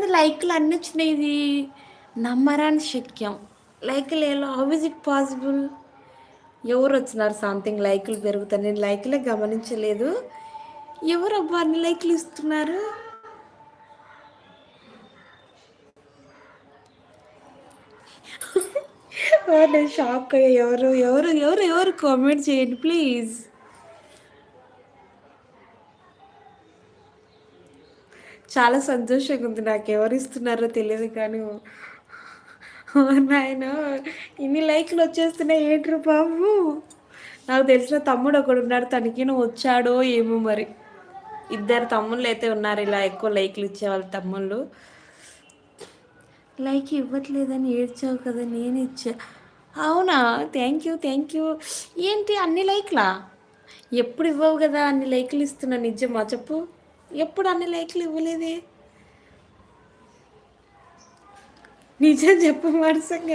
లైక్‌లు అన్నీ వచ్చినాయి. ఇది నమ్మరాని శక్యం. లైక్‌లు ఎలా హౌ ఇస్ ఇట్ పాసిబుల్? ఎవరొచ్చినారు సంథింగ్ లైక్‌లు పెరుగుతాయి. నేను లైక్‌లే గమనించలేదు. ఎవరబ్బా అన్ని లైక్‌లు ఇస్తున్నారు? నేను షాక్ అయ్యా. ఎవరు కామెంట్ చేయండి ప్లీజ్. చాలా సంతోషంగా ఉంది. నాకెవరు ఇస్తున్నారో తెలియదు కానీ ఓ నాయనో! ఇన్ని లైక్‌లు వచ్చేస్తున్నాయి ఏంట్రా బాబు! నాకు తెలిసిన తమ్ముడు ఒకడున్నాడు. తనకిను వచ్చాడో ఏమో మరి. ఇద్దరు తమ్ముళ్ళైతే ఉన్నారు ఇలా ఎక్కువ లైక్‌లు ఇచ్చేవాళ్ళు తమ్ముళ్ళు. లైక్ ఇవ్వట్లేదని ఏడ్చావు కదా! నేనిచ్చా. అవునా! Thank you. ఏంటి అన్ని లైక్‌లా? ఎప్పుడు ఇవ్వవు గదా! అన్ని లైక్‌లు ఇస్తున్నా నిజమా చెప్పు? ఎప్పుడు అన్ని లైక్‌లు ఇవ్వలేదే. నిజం చెప్పు వరుసగా.